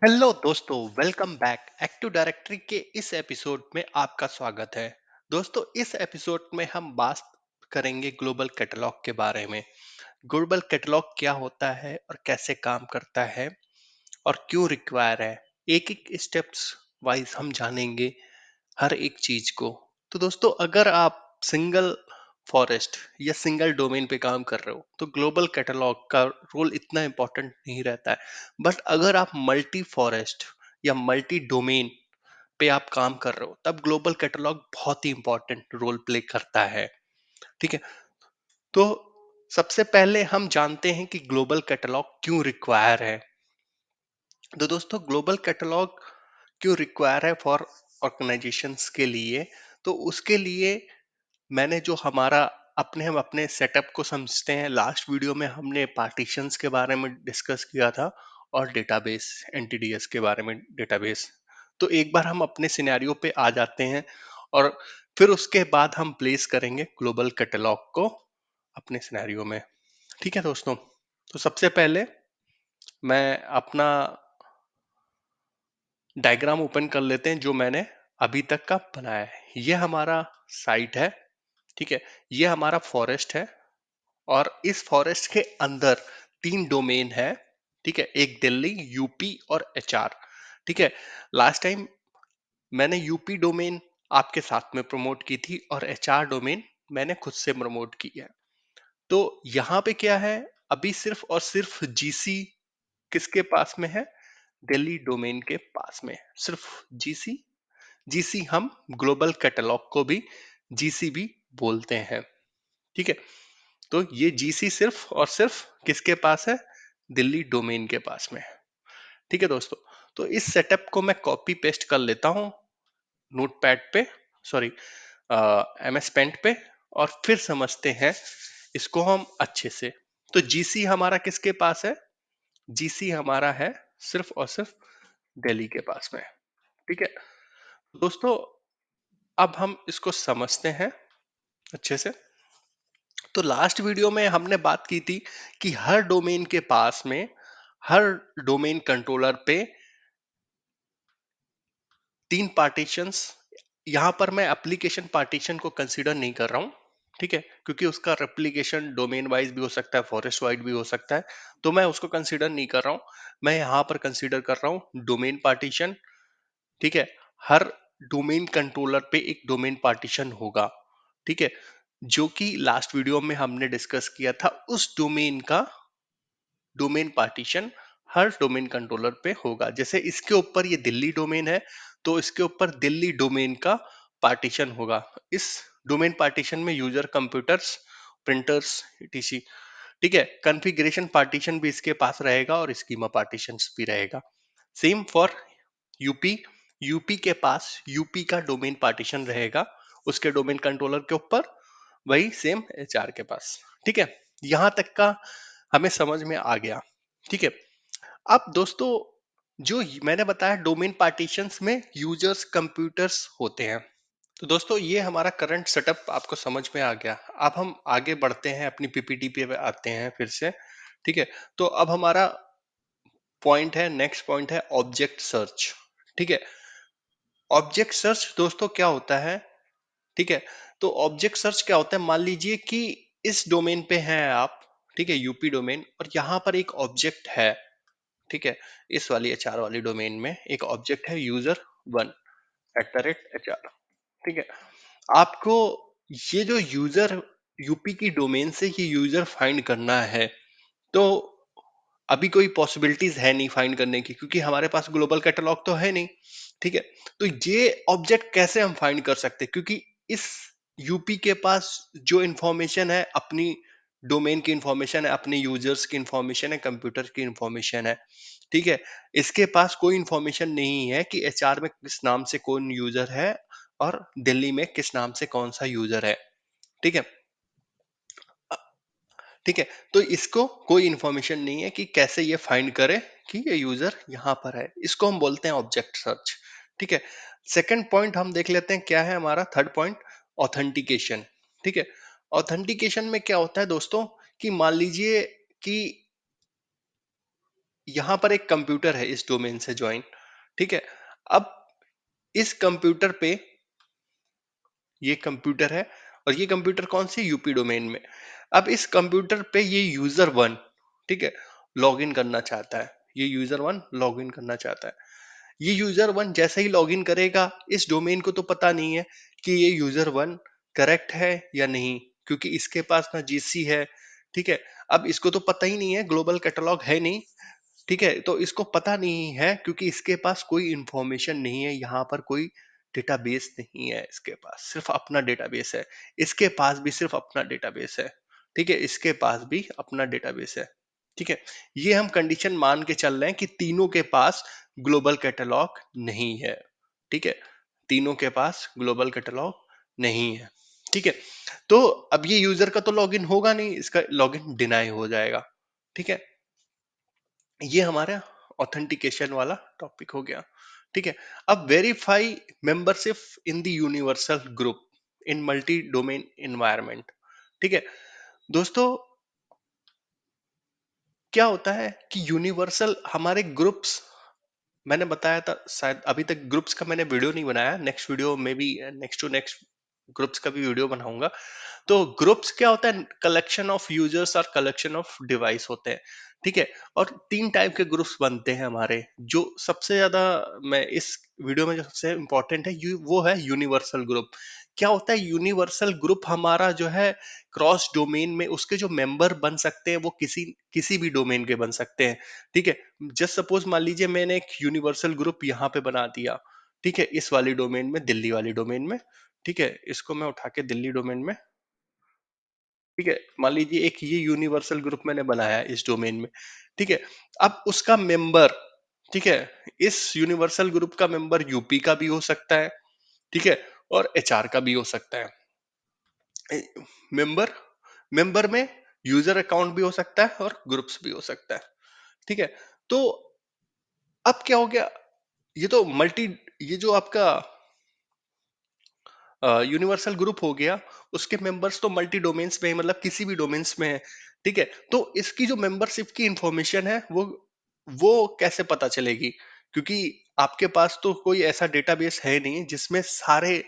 Hello दोस्तों, welcome back. Active directory के इस एपिसोड में आपका स्वागत है। दोस्तों, इस एपिसोड में हम बात करेंगे ग्लोबल कैटलॉग के बारे में। ग्लोबल कैटलॉग क्या होता है और कैसे काम करता है और क्यों रिक्वायर है, एक एक स्टेप्स वाइज हम जानेंगे हर एक चीज को। तो दोस्तों, अगर आप सिंगल फॉरेस्ट या सिंगल डोमेन पे काम कर रहे हो तो ग्लोबल कैटलॉग का रोल इतना इम्पोर्टेंट नहीं रहता है। बट अगर आप मल्टी फॉरेस्ट या मल्टी डोमेन पे आप काम कर रहे हो तब ग्लोबल कैटलॉग बहुत ही इंपॉर्टेंट रोल प्ले करता है। ठीक है। तो सबसे पहले हम जानते हैं कि ग्लोबल कैटलॉग क्यों रिक्वायर है। तो दोस्तों, ग्लोबल कैटलॉग क्यों रिक्वायर है फॉर ऑर्गेनाइजेशंस के लिए, तो उसके लिए मैंने जो हमारा हम अपने सेटअप को समझते हैं। लास्ट वीडियो में हमने पार्टीशंस के बारे में डिस्कस किया था और डेटाबेस एनटीडीएस के बारे में डेटाबेस। तो एक बार हम अपने सिनेरियो पे आ जाते हैं और फिर उसके बाद हम प्लेस करेंगे ग्लोबल कैटलॉग को अपने सिनेरियो में। ठीक है दोस्तों। तो सबसे पहले मैं अपना डायग्राम ओपन कर लेते हैं जो मैंने अभी तक का बनाया है। ये हमारा साइट है। ठीक है। ये हमारा फॉरेस्ट है और इस फॉरेस्ट के अंदर तीन डोमेन है। ठीक है। एक दिल्ली, यूपी और एचआर। ठीक है। लास्ट टाइम मैंने यूपी डोमेन आपके साथ में प्रमोट की थी और एचआर डोमेन मैंने खुद से प्रमोट की है। तो यहाँ पे क्या है, अभी सिर्फ और सिर्फ जीसी किसके पास में है? दिल्ली डोमेन के पास में। सिर्फ जीसी। जीसी हम ग्लोबल कैटलॉग को भी जीसी भी बोलते हैं। ठीक है। तो ये जीसी सिर्फ और सिर्फ किसके पास है? दिल्ली डोमेन के पास में। ठीक है दोस्तों। तो इस सेटअप को मैं कॉपी पेस्ट कर लेता हूँ नोटपैड पे, सॉरी एमएस पेंट पे, और फिर समझते हैं इसको हम अच्छे से। तो जीसी हमारा किसके पास है? जीसी हमारा है सिर्फ और सिर्फ दिल्ली के पास में। ठीक है दोस्तों, अब हम इसको समझते हैं अच्छे से। तो लास्ट वीडियो में हमने बात की थी कि हर डोमेन के पास में, हर डोमेन कंट्रोलर पे तीन पार्टीशंस। यहां पर मैं एप्लीकेशन पार्टीशन को कंसीडर नहीं कर रहा हूं। ठीक है। क्योंकि उसका रेप्लिकेशन डोमेन वाइज भी हो सकता है, फॉरेस्ट वाइड भी हो सकता है। तो मैं उसको कंसीडर नहीं कर रहा हूं। मैं यहां पर कंसीडर कर रहा हूं डोमेन पार्टीशन। ठीक है। हर डोमेन कंट्रोलर पे एक डोमेन पार्टीशन होगा। ठीक है। जो कि लास्ट वीडियो में हमने डिस्कस किया था, उस डोमेन का डोमेन पार्टीशन हर डोमेन कंट्रोलर पे होगा। जैसे इसके ऊपर ये दिल्ली डोमेन है तो इसके ऊपर दिल्ली डोमेन का पार्टीशन होगा। इस डोमेन पार्टीशन में यूजर, कंप्यूटर्स, प्रिंटर्स, etc। ठीक है। कॉन्फ़िगरेशन पार्टीशन भी इसके पास रहेगा और स्कीमा पार्टीशन भी रहेगा। Same for UP. यूपी के पास यूपी का डोमेन पार्टीशन रहेगा उसके डोमेन कंट्रोलर के ऊपर, वही सेम एचआर के पास। ठीक है। यहां तक का हमें समझ में आ गया। ठीक है। अब दोस्तों, जो मैंने बताया डोमेन पार्टीशंस में यूजर्स, कंप्यूटर्स होते हैं। तो दोस्तों, ये हमारा करंट सेटअप आपको समझ में आ गया। अब हम आगे बढ़ते हैं, अपनी पीपीटी पे आते हैं फिर से। ठीक है। तो अब हमारा पॉइंट है, नेक्स्ट पॉइंट है ऑब्जेक्ट सर्च। ठीक है। ऑब्जेक्ट सर्च दोस्तों क्या होता है? ठीक है। तो ऑब्जेक्ट सर्च क्या होता है? मान लीजिए कि इस डोमेन पे हैं आप। ठीक है, यूपी डोमेन, और यहाँ पर एक ऑब्जेक्ट है। ठीक है। इस वाली एचआर वाली डोमेन में एक ऑब्जेक्ट है यूजर वन @HR। ठीक है। आपको ये जो यूजर, यूपी की डोमेन से ये यूजर फाइंड करना है। तो अभी कोई पॉसिबिलिटीज है नहीं फाइंड करने की, क्योंकि हमारे पास ग्लोबल कैटलॉग तो है नहीं। ठीक है। तो ये ऑब्जेक्ट कैसे हम फाइंड कर सकते हैं? क्योंकि इस यूपी के पास जो इंफॉर्मेशन है अपनी डोमेन की इंफॉर्मेशन है, अपने यूजर्स की इंफॉर्मेशन है, कंप्यूटर की इंफॉर्मेशन है। ठीक है। इसके पास कोई इंफॉर्मेशन नहीं है कि एचआर में किस नाम से कौन यूजर है और दिल्ली में किस नाम से कौन सा यूजर है। ठीक है। ठीक है। तो इसको कोई इंफॉर्मेशन नहीं है कि कैसे ये फाइंड करे कि ये यूजर यहाँ पर है। इसको हम बोलते हैं ऑब्जेक्ट सर्च। ठीक है। सेकंड पॉइंट हम देख लेते हैं क्या है हमारा, थर्ड पॉइंट, ऑथेंटिकेशन। ठीक है। ऑथेंटिकेशन में क्या होता है दोस्तों कि मान लीजिए कि यहाँ पर एक कंप्यूटर है इस डोमेन से ज्वाइन, ठीक है। अब इस कंप्यूटर पे, ये कंप्यूटर है, और ये कंप्यूटर कौन सी, यूपी डोमेन में। अब इस कंप्यूटर पे ये यूजर वन, ठीक है, लॉगिन करना चाहता है। ये यूजर वन लॉगिन करना चाहता है। ये यूजर वन जैसे ही लॉगिन करेगा, इस डोमेन को तो पता नहीं है कि ये यूजर वन करेक्ट है या नहीं, क्योंकि इसके पास ना जीसी है, ठीक है। अब इसको तो पता ही नहीं है, ग्लोबल कैटलॉग है नहीं, ठीक है। तो इसको पता नहीं है क्योंकि इसके पास कोई इंफॉर्मेशन नहीं है, यहाँ पर कोई डेटाबेस नहीं है, इसके पास सिर्फ अपना डेटाबेस है। इसके पास भी सिर्फ अपना डेटाबेस है, ठीक है। इसके पास भी अपना डेटाबेस है, ठीक है। ये हम कंडीशन मान के चल रहे हैं कि तीनों के पास ग्लोबल कैटलॉग नहीं है, ठीक है। तीनों के पास ग्लोबल कैटलॉग नहीं है, ठीक है। तो अब ये यूजर का तो लॉगिन होगा नहीं, इसका लॉगिन डिनाई हो जाएगा, ठीक है। ये हमारा ऑथेंटिकेशन वाला टॉपिक हो गया, ठीक है। अब verify membership in the universal group in multi domain environment, ठीक है। दोस्तों, क्या होता है कि यूनिवर्सल हमारे ग्रुप्स, मैंने बताया था शायद, अभी तक ग्रुप्स का मैंने वीडियो नहीं बनाया, नेक्स्ट वीडियो में भी, नेक्स्ट टू नेक्स्ट ग्रुप्स का भी वीडियो बनाऊंगा। तो ग्रुप्स क्या होता है, कलेक्शन ऑफ यूजर्स और कलेक्शन ऑफ डिवाइस होते हैं, ठीक है। और तीन टाइप के ग्रुप्स बनते हैं हमारे, जो सबसे ज्यादा मैं इस वीडियो में जो सबसे इंपॉर्टेंट है वो है यूनिवर्सल ग्रुप। क्या होता है यूनिवर्सल ग्रुप, हमारा जो है क्रॉस डोमेन में उसके जो मेंबर बन सकते हैं वो किसी किसी भी डोमेन के बन सकते हैं, ठीक है। जस्ट सपोज मान लीजिए मैंने एक यूनिवर्सल ग्रुप यहाँ पे बना दिया, ठीक है, इस वाली डोमेन में, दिल्ली वाली डोमेन में, ठीक है। इसको मैं उठा के दिल्ली डोमेन में, ठीक है, मान लीजिए एक ये यूनिवर्सल ग्रुप मैंने बनाया है इस डोमेन में, ठीक है। अब उसका मेंबर, ठीक है, इस यूनिवर्सल ग्रुप का मेंबर यूपी का भी हो सकता है, ठीक है, और एचआर का भी हो सकता है। मेंबर मेंबर में यूजर अकाउंट भी हो सकता है और ग्रुप्स भी हो सकता है, ठीक है। तो अब क्या हो गया, ये तो मल्टी, ये जो आपका यूनिवर्सल ग्रुप हो गया, उसके मेंबर्स तो मल्टी डोमेन्स में है, मतलब किसी भी डोमेन्स में है, ठीक है। तो इसकी जो मेंबरशिप की इंफॉर्मेशन है वो कैसे पता चलेगी, क्योंकि आपके पास तो कोई ऐसा डेटाबेस है नहीं जिसमें सारे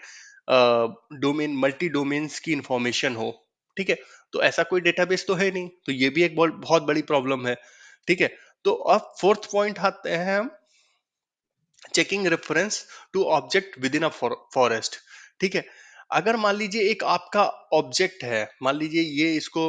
डोमेन, मल्टी डोमेन्स की इंफॉर्मेशन हो, ठीक है। तो ऐसा कोई डेटाबेस तो है नहीं, तो ये भी एक बहुत बहुत बड़ी प्रॉब्लम है, ठीक है। तो अब फोर्थ पॉइंट आते हैं हम, checking reference to object within a forest, ठीक है। अगर मान लीजिए एक आपका ऑब्जेक्ट है, मान लीजिए ये इसको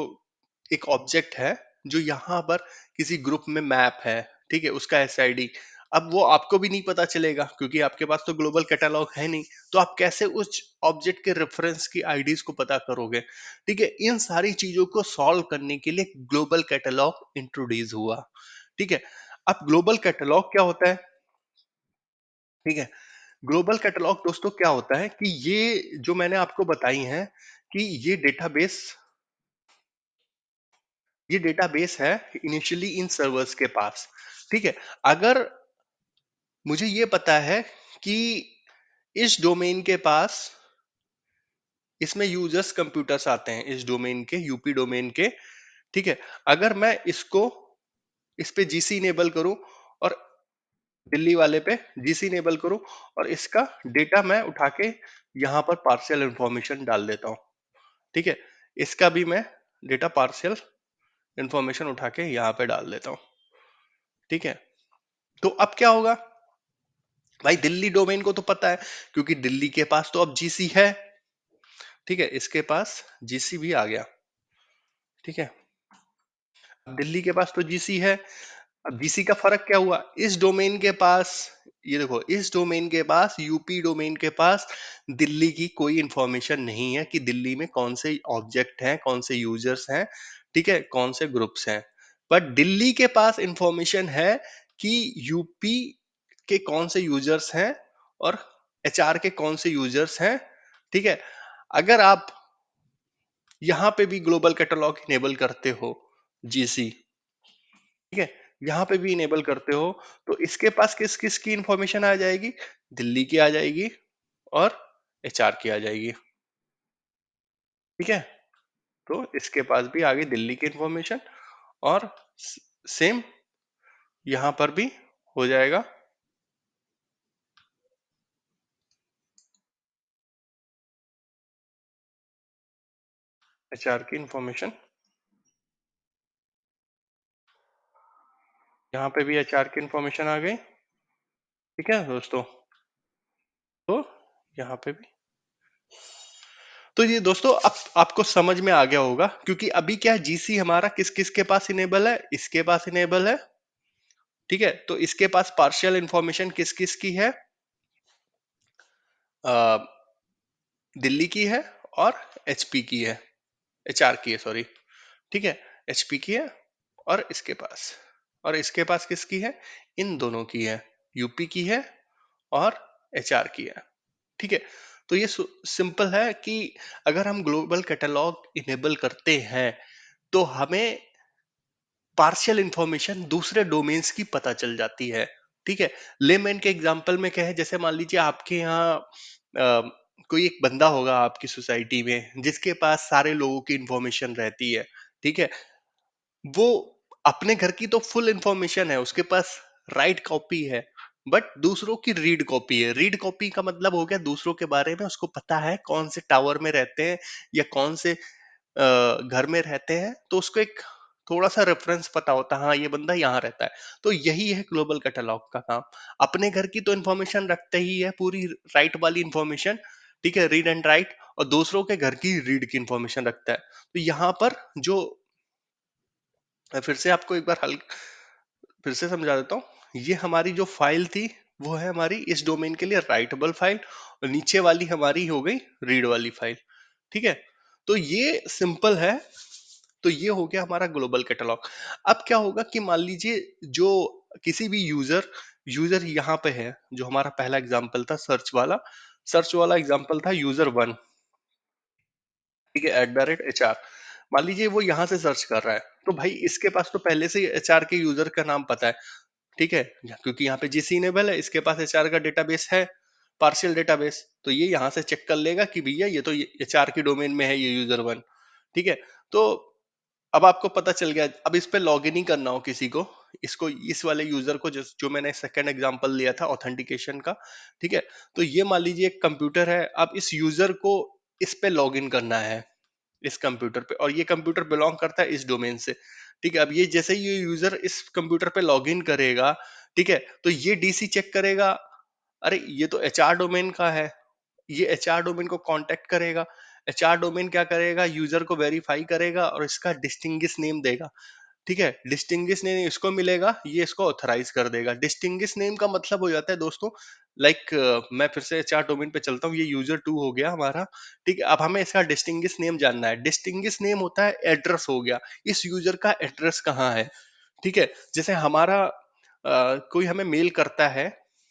एक ऑब्जेक्ट है जो यहाँ पर किसी ग्रुप में मैप है, ठीक है, उसका एसआईडी। अब वो आपको भी नहीं पता चलेगा क्योंकि आपके पास तो ग्लोबल कैटलॉग है नहीं, तो आप कैसे उस ऑब्जेक्ट के रेफरेंस की आईडीज को पता करोगे, ठीक है। इन सारी चीजों को सॉल्व करने के लिए ग्लोबल कैटलॉग इंट्रोड्यूस हुआ, ठीक है। अब ग्लोबल कैटलॉग क्या होता है, ठीक है। ग्लोबल कैटलॉग दोस्तों क्या होता है कि ये जो मैंने आपको बताई हैं कि ये डेटाबेस है इनिशियली इन सर्वर्स के पास, ठीक है। अगर मुझे ये पता है कि इस डोमेन के पास, इसमें यूजर्स कंप्यूटर्स आते हैं इस डोमेन के, यूपी डोमेन के, ठीक है। अगर मैं इसको, इस पे जीसी इनेबल करूं और दिल्ली वाले पे जीसी इनेबल करूं और इसका डेटा मैं उठा के यहाँ पर पार्शियल इंफॉर्मेशन डाल देता हूँ, ठीक है। इसका भी मैं डेटा पार्शियल इंफॉर्मेशन उठा के यहाँ पे डाल देता हूँ, ठीक है। तो अब क्या होगा, भाई दिल्ली डोमेन को तो पता है क्योंकि दिल्ली के पास तो अब जीसी है, ठीक है, इसके पास जीसी भी आ गया, ठीक है। अब दिल्ली के पास तो जीसी है। अब जीसी का फर्क क्या हुआ, इस डोमेन के पास, ये देखो, इस डोमेन के पास, यूपी डोमेन के पास दिल्ली की कोई इंफॉर्मेशन नहीं है कि दिल्ली में कौन से ऑब्जेक्ट हैं, कौन से यूजर्स हैं, ठीक है, कौन से ग्रुप्स हैं। बट दिल्ली के पास इंफॉर्मेशन है कि यूपी के कौन से यूजर्स हैं और एचआर के कौन से यूजर्स हैं, ठीक है। अगर आप यहाँ पे भी ग्लोबल कैटलॉग इनेबल करते हो, जीसी, ठीक है, यहाँ पे भी इनेबल करते हो, तो इसके पास किस किस की इंफॉर्मेशन आ जाएगी, दिल्ली की आ जाएगी और एचआर की आ जाएगी, ठीक है। तो इसके पास भी आ गई दिल्ली की इंफॉर्मेशन और सेम यहां पर भी हो जाएगा। एचआर की इंफॉर्मेशन, यहाँ पे भी एचआर की इंफॉर्मेशन आ गई। ठीक है दोस्तों, तो यहाँ पे भी, तो ये दोस्तों अब आपको समझ में आ गया होगा, क्योंकि अभी क्या है, जीसी हमारा किस किस के पास इनेबल है, इसके पास इनेबल है। ठीक है, तो इसके पास पार्शियल इंफॉर्मेशन किस किस की है, अ, दिल्ली की है और एचपी की है, एचआर की है सॉरी। ठीक है, एचपी की है और इसके पास, और इसके पास किसकी है, इन दोनों की है, यूपी की है और एचआर की है। ठीक है, तो ये सिंपल है कि अगर हम ग्लोबल कैटलॉग इनेबल करते हैं तो हमें पार्शियल इंफॉर्मेशन दूसरे डोमेन्स की पता चल जाती है। ठीक है, लेमैन के एग्जांपल में क्या है, जैसे मान लीजिए आपके यहाँ कोई एक बंदा होगा आपकी सोसाइटी में जिसके पास सारे लोगों की इंफॉर्मेशन रहती है। ठीक है, वो अपने घर की तो फुल इंफॉर्मेशन है उसके पास, राइट कॉपी है, बट दूसरों की रीड कॉपी है। रीड कॉपी का मतलब हो गया दूसरों के बारे में उसको पता है, कौन से टावर में रहते हैं या कौन से घर में रहते हैं, तो उसको एक थोड़ा सा रेफरेंस पता होता है, हाँ ये बंदा यहाँ रहता है। तो यही है ग्लोबल कैटलॉग का काम। अपने घर की तो इंफॉर्मेशन रखते ही है, पूरी राइट वाली इंफॉर्मेशन, ठीक है, रीड एंड राइट, और दूसरों के घर की रीड की इंफॉर्मेशन रखता है। तो यहाँ पर जो, मैं फिर से आपको एक बार फिर से समझा देता हूँ, ये हमारी जो फाइल थी वो है हमारी इस डोमेन के लिए राइटेबल फाइल, और नीचे वाली हमारी हो गई रीड वाली फाइल। ठीक है, तो ये सिंपल है। तो ये हो गया हमारा ग्लोबल कैटलॉग। अब क्या होगा कि मान लीजिए जो किसी भी यूजर यूजर यहाँ पे है, जो हमारा पहला एग्जांपल था सर्च वाला एग्जांपल था यूजर 1। ठीक है, @HR, मान लीजिए वो यहाँ से सर्च कर रहा है, तो भाई इसके पास तो पहले से ही एचआर के यूजर का नाम पता है। ठीक है, क्योंकि यहाँ पे जीसी इनेबल है, इसके पास एचआर का डेटाबेस है, पार्शियल डेटाबेस, तो ये यहाँ से चेक कर लेगा कि भैया ये तो एचआर की डोमेन में है ये यूजर 1। ठीक है, तो अब आपको पता चल गया, अब इस पे लॉग इन ही करना हो किसी को, इसको इस वाले यूजर को, जो मैंने सेकंड एग्जांपल लिया था ऑथेंटिकेशन का। ठीक है, तो ये मान लीजिए एक कंप्यूटर है, अब इस यूजर को इस पे लॉग इन करना है, इस कंप्यूटर पे, और ये कंप्यूटर बिलोंग करता है इस डोमेन से। ठीक है, अब ये जैसे ही ये यूजर इस कंप्यूटर पे लॉग इन करेगा, ठीक है, तो ये डीसी चेक करेगा, अरे ये तो एचआर डोमेन का है, ये एचआर डोमेन को कांटेक्ट करेगा। एचआर डोमेन क्या करेगा, यूजर को वेरीफाई करेगा और इसका डिस्टिंग्विश नेम देगा। ठीक है, डिस्टिंग्विश नेम इसको मिलेगा, ये इसको ऑथराइज कर देगा। डिस्टिंग्विश नेम का मतलब हो जाता है दोस्तों, लाइक मैं फिर से एचआर डोमेन पे चलता हूँ, ये यूजर 2 हो गया हमारा। ठीक है, अब हमें इसका डिस्टिंग्विश नेम जानना है। डिस्टिंग्विश नेम होता है एड्रेस हो गया, इस यूजर का एड्रेस कहाँ है। ठीक है, जैसे हमारा कोई हमें मेल करता है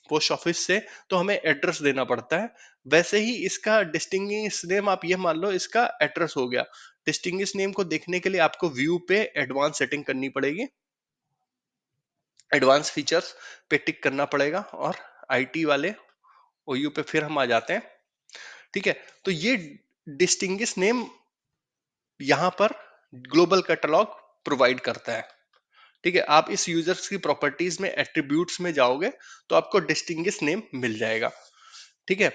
पोस्ट ऑफिस से, तो हमें एड्रेस देना पड़ता है, वैसे ही इसका डिस्टिंग्विश नेम आप ये मान लो इसका एड्रेस हो गया। डिस्टिंग्विश नेम को देखने के लिए आपको व्यू पे एडवांस सेटिंग करनी पड़ेगी, एडवांस फीचर्स पे टिक करना पड़ेगा, और आईटी वाले ओयू पे फिर हम आ जाते हैं। ठीक है, तो ये डिस्टिंग्विश नेम यहाँ पर ग्लोबल कैटलॉग प्रोवाइड करता है। ठीक है, आप इस यूजर्स की प्रॉपर्टीज में एट्रीब्यूट्स में जाओगे तो आपको डिस्टिंग्विश नेम मिल जाएगा। ठीक है,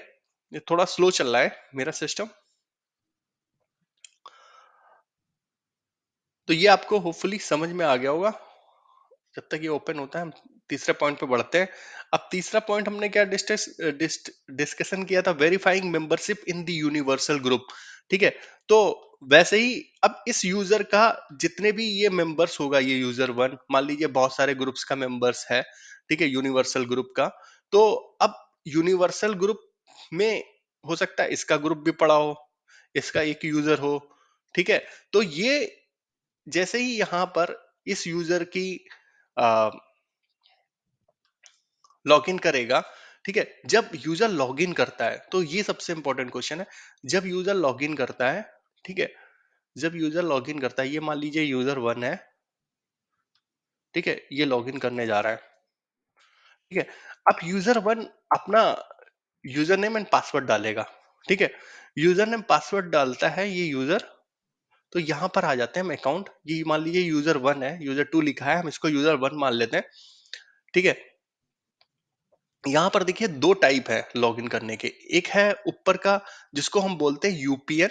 ये थोड़ा स्लो चल रहा है मेरा सिस्टम, तो ये आपको होपफुली समझ में आ गया होगा। जब तक ये ओपन होता है हम तीसरे पॉइंट पे बढ़ते हैं। अब तीसरा पॉइंट हमने क्या डिस्कशन किया था, verifying membership in the universal group. ठीक है, तो वैसे ही अब इस यूजर का जितने भी ये मेंबर्स होगा, ये यूजर 1 मान लीजिए बहुत सारे ग्रुप्स का मेंबर्स है, ठीक है, यूनिवर्सल ग्रुप का। तो अब यूनिवर्सल ग्रुप में हो सकता है इसका ग्रुप भी पड़ा हो, इसका एक यूजर हो। ठीक है, तो ये जैसे ही यहाँ पर इस यूजर की लॉगिन करेगा, ठीक है, जब यूजर लॉगिन करता है, तो ये सबसे इंपॉर्टेंट क्वेश्चन है, जब यूजर लॉगिन करता है, ठीक है, जब यूजर लॉगिन करता है, ये मान लीजिए यूजर 1 है, ठीक है, ये लॉगिन करने जा रहा है। ठीक है, अब यूजर 1 अपना यूजर नेम एंड पासवर्ड डालेगा। ठीक है, यूजर नेम पासवर्ड डालता है ये यूजर, तो यहां पर आ जाते हैं हम अकाउंट, ये मान लीजिए यूजर 1 है, यूजर 2 लिखा है, हम इसको यूजर 1 मान लेते हैं। ठीक है। यहाँ पर देखिए दो टाइप है लॉगिन करने के। एक है ऊपर का जिसको हम बोलते हैं यूपीएन,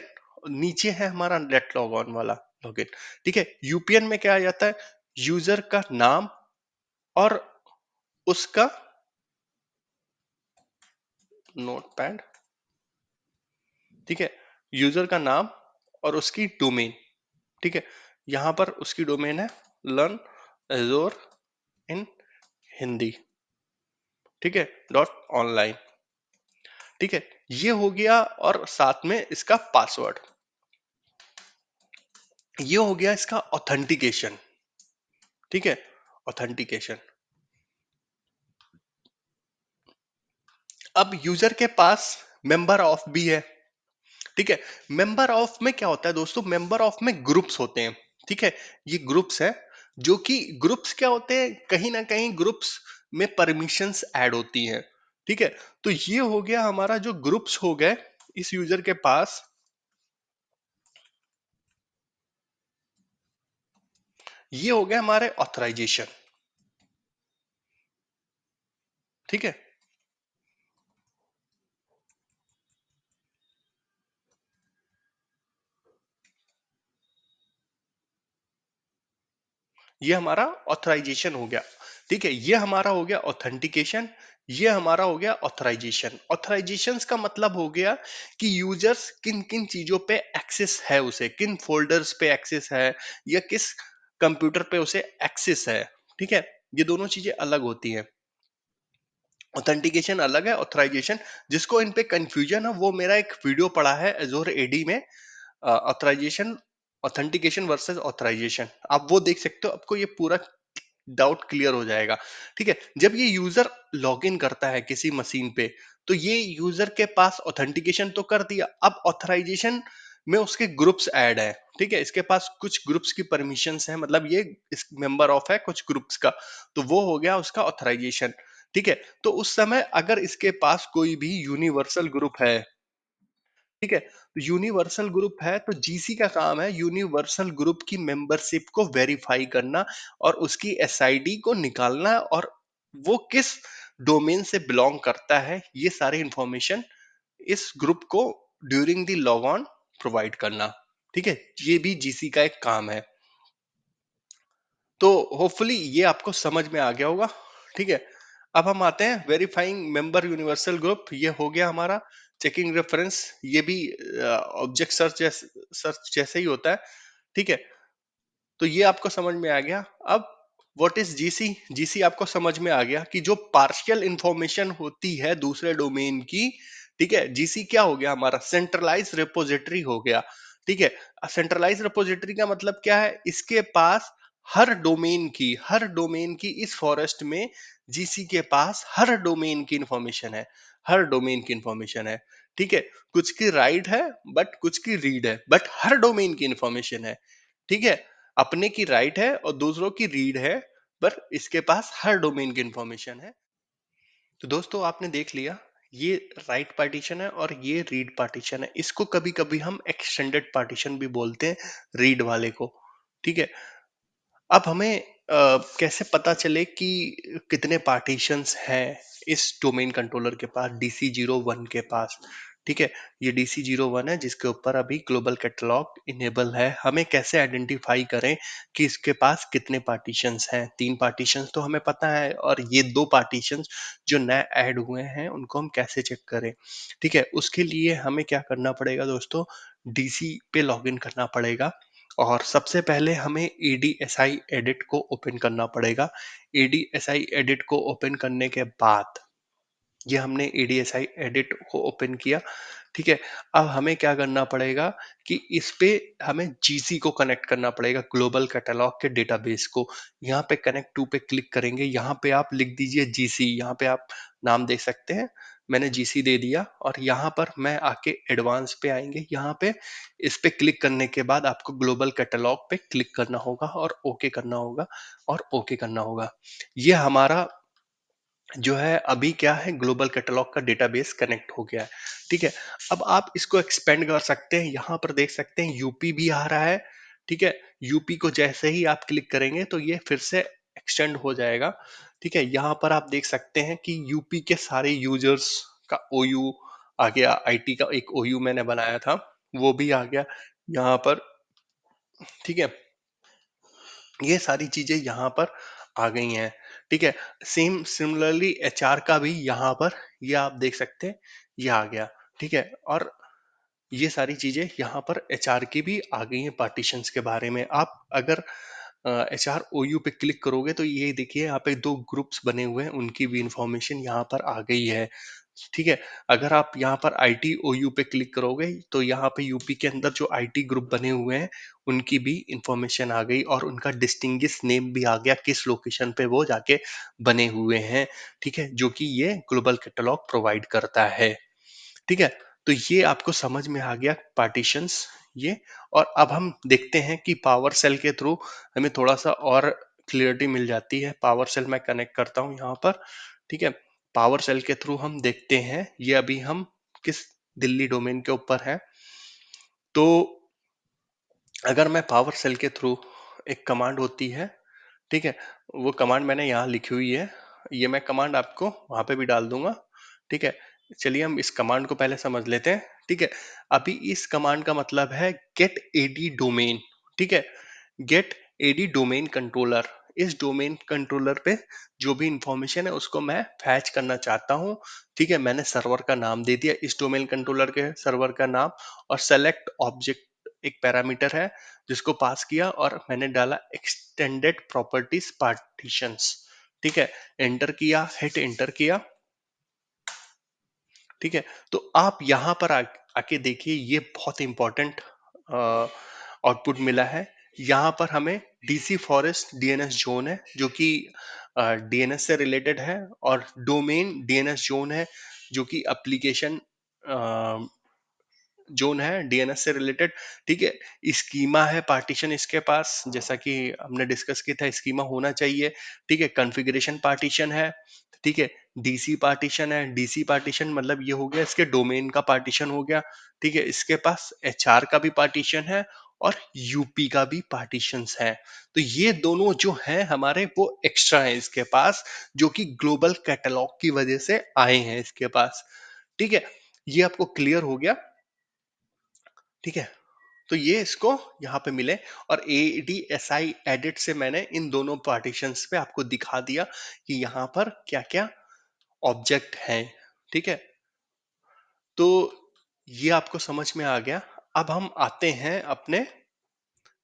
नीचे है हमारा नेट लॉग ऑन वाला लॉगिन। ठीक है, यूपीएन में क्या आ जाता है, यूजर का नाम और उसका नोटपैड, ठीक है, यूजर का नाम और उसकी डोमेन। ठीक है, यहां पर उसकी डोमेन है लर्न एजोर इन हिंदी, ठीक है, डॉट ऑनलाइन। ठीक है, ये हो गया, और साथ में इसका पासवर्ड, ये हो गया इसका ऑथेंटिकेशन। ठीक है, ऑथेंटिकेशन। अब यूजर के पास मेंबर ऑफ भी है। ठीक है, मेंबर ऑफ में क्या होता है दोस्तों, मेंबर ऑफ में ग्रुप्स होते हैं। ठीक है, ये ग्रुप्स है, जो कि ग्रुप्स क्या होते हैं, कहीं ना कहीं ग्रुप्स में परमिशंस ऐड होती हैं। ठीक है, तो ये हो गया हमारा जो ग्रुप्स हो गए इस यूजर के पास, ये हो गया हमारे ऑथराइजेशन। ठीक है, ये हमारा ऑथराइजेशन हो गया। ठीक है, ये हमारा हो गया ऑथेंटिकेशन, ये हमारा हो गया ऑथराइजेशन। ऑथराइजेशन का मतलब हो गया कि यूजर्स किन किन चीजों पे एक्सेस है, उसे किन फोल्डर्स पे एक्सेस है, या किस कंप्यूटर पे उसे एक्सेस है। ठीक है, ये दोनों चीजें अलग होती हैं। ऑथेंटिकेशन अलग है, ऑथराइजेशन। जिसको इन पे कंफ्यूजन है वो मेरा एक वीडियो पड़ा है एजोर एडी में, ऑथराइजेशन, ऑथेंटिकेशन वर्सेस ऑथराइजेशन, आप वो देख सकते हो, आपको ये पूरा डाउट क्लियर हो जाएगा। ठीक है, जब ये यूजर लॉग इन करता है किसी मशीन पे, तो ये यूजर के पास ऑथेंटिकेशन तो कर दिया, अब ऑथराइजेशन में उसके ग्रुप्स ऐड है। ठीक है, इसके पास कुछ ग्रुप्स की परमिशंस है, मतलब ये इस मेंबर ऑफ है कुछ ग्रुप्स का, तो वो हो गया उसका ऑथराइजेशन। ठीक है, तो उस समय अगर इसके पास कोई भी यूनिवर्सल ग्रुप है, ठीक है, तो यूनिवर्सल ग्रुप है तो जीसी का काम है यूनिवर्सल ग्रुप की मेंबरशिप को वेरीफाई करना और उसकी एसआईडी को निकालना, और वो किस डोमेन से बिलोंग करता है, ये सारी इंफॉर्मेशन इस ग्रुप को during the log on provide करना। ठीक है, ये भी जीसी का एक काम है। तो होपफुली ये आपको समझ में आ गया होगा। ठीक है, अब हम आते हैं वेरीफाइंग मेंबर यूनिवर्सल ग्रुप, ये हो गया हमारा। चेकिंग रेफरेंस, ये भी ऑब्जेक्ट सर्च जैसे ही होता है। ठीक है, तो ये आपको समझ में आ गया। अब व्हाट इज जीसी, जीसी आपको समझ में आ गया कि जो पार्शियल इंफॉर्मेशन होती है दूसरे डोमेन की। ठीक है, जीसी क्या हो गया हमारा, सेंट्रलाइज रिपोजिटरी हो गया। ठीक है, सेंट्रलाइज रिपोजिटरी का मतलब क्या है, इसके पास हर डोमेन की इस फॉरेस्ट में जीसी के पास हर डोमेन की इंफॉर्मेशन है, हर डोमेन की इंफॉर्मेशन है। ठीक है, कुछ की राइट है बट कुछ की रीड है, बट हर डोमेन की इंफॉर्मेशन है। ठीक है, अपने की राइट है और दूसरों की रीड है, पर इसके पास हर डोमेन की इंफॉर्मेशन है। तो दोस्तों आपने देख लिया, ये राइट पार्टीशन है और ये रीड पार्टीशन है। इसको कभी कभी हम एक्सटेंडेड पार्टीशन भी बोलते हैं, रीड वाले को। ठीक है, अब हमें कैसे पता चले कि कितने पार्टीशंस हैं इस डोमेन कंट्रोलर के पास, DC01 के पास। ठीक है, ये DC01 है जिसके ऊपर अभी ग्लोबल कैटलॉग इनेबल है। हमें कैसे आइडेंटिफाई करें कि इसके पास कितने पार्टीशंस हैं, 3 पार्टीशंस तो हमें पता है, और ये 2 पार्टीशंस जो नए ऐड हुए हैं उनको हम कैसे चेक करें। ठीक है, उसके लिए हमें क्या करना पड़ेगा दोस्तों, डीसी पे लॉगिन करना पड़ेगा, और सबसे पहले हमें ADSI एडिट को ओपन करना पड़ेगा। ADSI एडिट को ओपन करने के बाद, ये हमने ADSI एडिट को ओपन किया। ठीक है, अब हमें क्या करना पड़ेगा कि इस पे हमें जीसी को कनेक्ट करना पड़ेगा, ग्लोबल कैटलॉग के डेटाबेस को। यहाँ पे कनेक्ट टू पे क्लिक करेंगे, यहाँ पे आप लिख दीजिए जीसी, यहाँ पे आप नाम दे सकते हैं, मैंने जीसी दे दिया। और यहाँ पर मैं आके एडवांस पे आएंगे, यहाँ पे इस पे क्लिक करने के बाद आपको ग्लोबल कैटलॉग पे क्लिक करना होगा और ओके करना होगा, और ओके करना होगा। ये हमारा जो है अभी क्या है, ग्लोबल कैटलॉग का डेटाबेस कनेक्ट हो गया है। ठीक है, अब आप इसको एक्सपेंड कर सकते हैं, यहाँ पर देख सकते हैं यूपी भी आ रहा है। ठीक है, यूपी को जैसे ही आप क्लिक करेंगे तो ये फिर से एक्सटेंड हो जाएगा। ठीक है, यहाँ पर आप देख सकते हैं कि यूपी के सारे यूजर्स का ओयू आ गया, आईटी का एक ओयू मैंने बनाया था वो भी आ गया यहाँ पर। ठीक है, ये सारी चीजें यहाँ पर आ गई हैं। ठीक है, सेम सिमिलरली एचआर का भी यहाँ पर ये आप देख सकते हैं, ये आ गया। ठीक है, और ये सारी चीजें यहाँ पर एचआर की भी आ गई हैं पार्टीशंस के बारे में। आप अगर एच आर ओ यू पे क्लिक करोगे तो ये देखिए यहाँ पे दो ग्रुप्स बने हुए हैं, उनकी भी इंफॉर्मेशन यहाँ पर आ गई है। ठीक है, अगर आप यहाँ पर आई टी ओ यू पे क्लिक करोगे तो यहाँ पे यूपी के अंदर जो आईटी ग्रुप बने हुए हैं उनकी भी इंफॉर्मेशन आ गई और उनका डिस्टिंग्विश नेम भी आ गया, किस लोकेशन पे वो जाके बने हुए हैं। ठीक है, जो कि ये ग्लोबल कैटलॉग प्रोवाइड करता है। ठीक है, तो ये आपको समझ में आ गया पार्टीशंस ये। और अब हम देखते हैं कि पावर सेल के थ्रू हमें थोड़ा सा और क्लियरिटी मिल जाती है। पावर सेल मैं कनेक्ट करता हूँ यहाँ पर। ठीक है, पावर सेल के थ्रू हम देखते हैं, ये अभी हम किस दिल्ली डोमेन के ऊपर है। तो अगर मैं पावर सेल के थ्रू, एक कमांड होती है, ठीक है, वो कमांड मैंने यहाँ लिखी हुई है, ये मैं कमांड आपको वहां पे भी डाल दूंगा। ठीक है, चलिए हम इस कमांड को पहले समझ लेते हैं। ठीक है, अभी इस कमांड का मतलब है गेट एडी डोमेन। ठीक है, गेट एडी डोमेन कंट्रोलर। इस डोमेन कंट्रोलर पे जो भी इंफॉर्मेशन है उसको मैं फैच करना चाहता हूँ। ठीक है, मैंने सर्वर का नाम दे दिया इस डोमेन कंट्रोलर के सर्वर का नाम, और सेलेक्ट ऑब्जेक्ट एक पैरामीटर है जिसको पास किया, और मैंने डाला एक्सटेंडेड प्रॉपर्टीज पार्टीशंस। ठीक है, एंटर किया, हिट एंटर किया। ठीक है, तो आप यहाँ पर आके देखिए, ये बहुत इंपॉर्टेंट आउटपुट मिला है। यहाँ पर हमें डीसी फॉरेस्ट डीएनएस जोन है जो कि डीएनएस से रिलेटेड है, और डोमेन डीएनएस जोन है जो कि एप्लीकेशन जोन है डीएनएस से रिलेटेड। ठीक है, स्कीमा है पार्टीशन इसके पास, जैसा कि हमने डिस्कस किया था स्कीमा होना चाहिए। ठीक है, कॉन्फ़िगरेशन पार्टीशन है। ठीक है, डीसी पार्टीशन है, डीसी पार्टीशन मतलब ये हो गया इसके डोमेन का पार्टीशन हो गया। ठीक है, इसके पास एचआर का भी पार्टीशन है और यूपी का भी पार्टीशंस है। तो ये दोनों जो हैं हमारे वो एक्स्ट्रा है इसके पास, जो कि ग्लोबल कैटलॉग की वजह से आए हैं इसके पास। ठीक है, ये आपको क्लियर हो गया। ठीक है, तो ये इसको यहाँ पे मिले, और A D S I edit से मैंने इन दोनों पार्टीशंस पे आपको दिखा दिया कि यहाँ पर क्या क्या ऑब्जेक्ट हैं। ठीक है, तो ये आपको समझ में आ गया। अब हम आते हैं अपने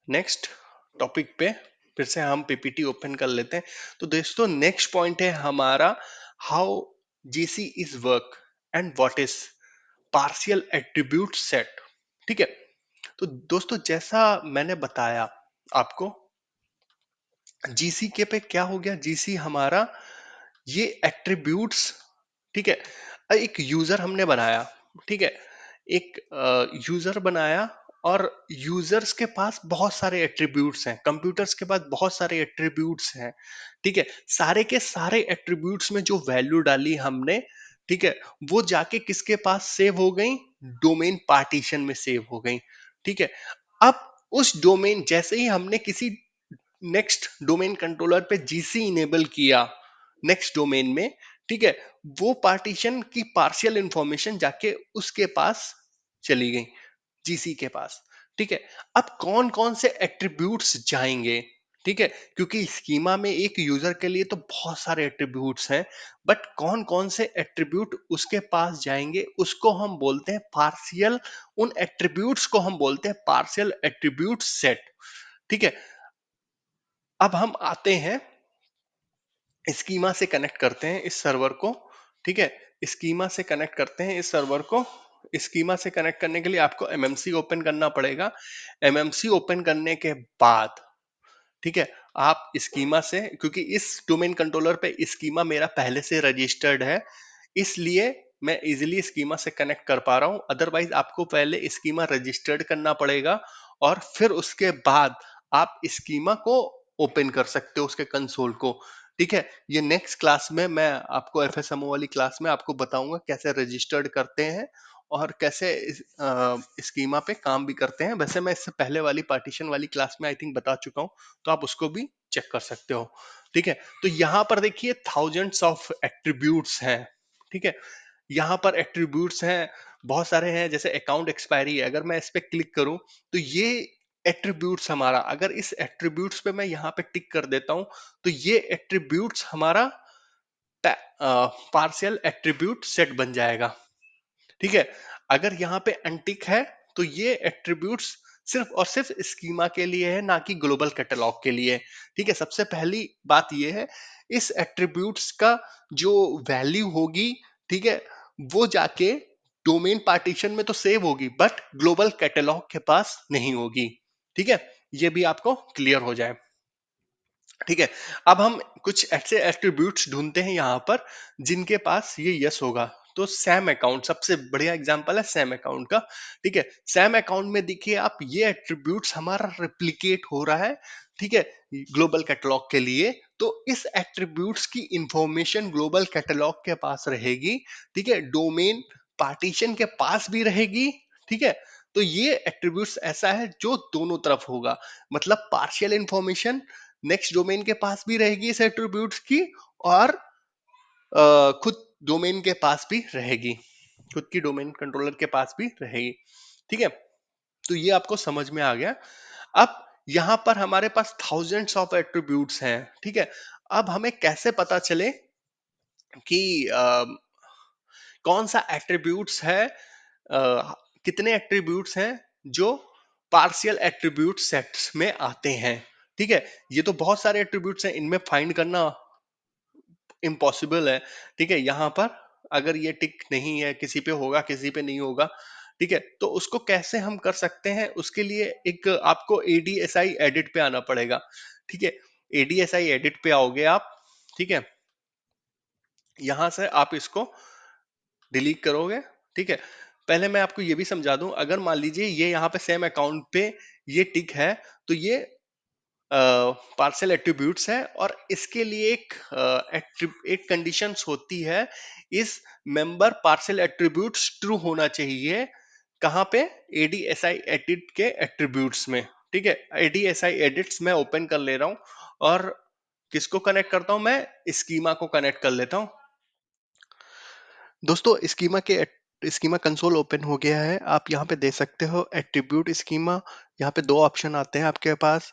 नेक्स्ट टॉपिक पे, फिर से हम पीपीटी ओपन कर लेते हैं। तो दोस्तों नेक्स्ट पॉइंट है हमारा, how GC is work and what is partial attribute set. ठीक है, तो दोस्तों जैसा मैंने बताया आपको, जीसी के पे क्या हो गया, जीसी हमारा ये एट्रीब्यूट्स। ठीक है, एक यूजर हमने बनाया। ठीक है, एक यूजर बनाया, और यूजर्स के पास बहुत सारे एट्रीब्यूट्स हैं, कंप्यूटर्स के पास बहुत सारे एट्रीब्यूट्स हैं। ठीक है, सारे के सारे एट्रीब्यूट्स में जो वैल्यू डाली हमने, ठीक है, वो जाके किसके पास सेव हो गई, डोमेन पार्टीशन में सेव हो गई। ठीक है, अब उस डोमेन, जैसे ही हमने किसी नेक्स्ट डोमेन कंट्रोलर पे जीसी इनेबल किया नेक्स्ट डोमेन में, ठीक है, वो पार्टीशन की पार्शियल इंफॉर्मेशन जाके उसके पास चली गई, जीसी के पास। ठीक है, अब कौन कौन से एट्रीब्यूट्स जाएंगे, ठीक है, क्योंकि स्कीमा में एक यूजर के लिए तो बहुत सारे एट्रीब्यूट्स हैं, बट कौन कौन से एट्रीब्यूट उसके पास जाएंगे उसको हम बोलते हैं पार्शियल, उन एट्रीब्यूट्स को हम बोलते हैं पार्शियल एट्रीब्यूट सेट। ठीक है, अब हम आते हैं, स्कीमा से कनेक्ट करते हैं इस सर्वर को। ठीक है, स्कीमा से कनेक्ट करते हैं इस सर्वर को। स्कीमा से कनेक्ट करने के लिए आपको एमएमसी ओपन करना पड़ेगा। एमएमसी ओपन करने के बाद, ठीक है, आप स्कीमा से, क्योंकि इस डोमेन कंट्रोलर पे स्कीमा मेरा पहले से रजिस्टर्ड है, इसलिए मैं इजीली स्कीमा से कनेक्ट कर पा रहा हूं। अदरवाइज आपको पहले स्कीमा रजिस्टर्ड करना पड़ेगा, और फिर उसके बाद आप स्कीमा को ओपन कर सकते हो, उसके कंसोल को। ठीक है, ये नेक्स्ट क्लास में मैं आपको एफएसएमओ वाली क्लास में आपको बताऊंगा कैसे रजिस्टर्ड करते हैं और कैसे स्कीमा पे काम भी करते हैं। वैसे मैं इससे पहले वाली पार्टीशन वाली क्लास में आई थिंक बता चुका हूँ, तो आप उसको भी चेक कर सकते हो। ठीक है, तो यहाँ पर देखिए थाउजेंड्स ऑफ एट्रीब्यूट्स हैं। ठीक है, यहाँ पर एट्रीब्यूट्स हैं, बहुत सारे हैं। जैसे अकाउंट एक्सपायरी है, अगर मैं इस पे क्लिक करूं तो ये एट्रीब्यूट्स हमारा, अगर इस एट्रीब्यूट्स पे मैं यहाँ पे टिक कर देता हूं तो ये एट्रीब्यूट्स हमारा पार्शियल एट्रीब्यूट सेट बन जाएगा। ठीक है, अगर यहाँ पे अनटिक है तो ये एट्रीब्यूट्स सिर्फ और सिर्फ स्कीमा के लिए है, ना कि ग्लोबल कैटलॉग के लिए। ठीक है, सबसे पहली बात ये है, इस एट्रीब्यूट्स का जो वैल्यू होगी, ठीक है, वो जाके डोमेन पार्टीशन में तो सेव होगी, बट ग्लोबल कैटलॉग के पास नहीं होगी। ठीक है, ये भी आपको क्लियर हो जाए। ठीक है, अब हम कुछ ऐसे एट्रीब्यूट्स ढूंढते हैं यहाँ पर जिनके पास ये यस होगा। तो सैम अकाउंट सबसे बढ़िया एग्जांपल है सैम अकाउंट का। ठीक है, सैम अकाउंट में देखिए आप, ये एट्रीब्यूट्स हमारा रिप्लिकेट हो रहा है। ठीक है, ग्लोबल कैटलॉग के लिए, तो इस एट्रीब्यूट्स की इंफॉर्मेशन ग्लोबल कैटलॉग के पास रहेगी। ठीक है, डोमेन पार्टीशन के पास भी रहेगी। ठीक है, तो ये एट्रीब्यूट्स ऐसा है जो दोनों तरफ होगा, मतलब पार्शियल इंफॉर्मेशन नेक्स्ट डोमेन के पास भी रहेगी इस एट्रीब्यूट्स की, और खुद डोमेन के पास भी रहेगी, खुद की डोमेन कंट्रोलर के पास भी रहेगी। ठीक है, तो ये आपको समझ में आ गया। अब यहां पर हमारे पास थाउजेंड्स ऑफ एट्रीब्यूट्स हैं। ठीक है, अब हमें कैसे पता चले कि कौन सा एट्रीब्यूट्स है, कितने एट्रीब्यूट्स हैं जो पार्शियल एट्रीब्यूट सेट्स में आते हैं। ठीक है, ये तो बहुत सारे एट्रीब्यूट्स हैं, इनमें फाइंड करना इम्पॉसिबल है। ठीक है, यहाँ पर अगर ये टिक नहीं है, किसी पे होगा किसी पे नहीं होगा। ठीक है, तो उसको कैसे हम कर सकते हैं, उसके लिए एक आपको एडीएसआई एडिट पे आना पड़ेगा। ठीक है, एडीएसआई एडिट पे आओगे आप। ठीक है, यहां से आप इसको डिलीट करोगे। ठीक है, पहले मैं आपको ये भी समझा दूं, अगर मान लीजिए ये यहाँ पे सेम अकाउंट पे ये टिक है, तो ये पार्शियल एट्रीब्यूट्स है, और इसके लिए एक कंडीशंस होती है, इस मेंबर पार्शियल एट्रीब्यूट्स ट्रू होना चाहिए। कहाँ पे? एडीएसआई एडिट के एट्रीब्यूट्स में। ठीक है, एडीएसआई एडिट्स मैं ओपन कर ले रहा हूं, और किसको कनेक्ट करता हूं मैं? स्कीमा को कनेक्ट कर लेता हूं। दोस्तों, स्कीमा कंसोल ओपन हो गया है। आप यहाँ पे देख सकते हो एट्रीब्यूट स्कीमा। यहाँ पे दो ऑप्शन आते हैं आपके पास,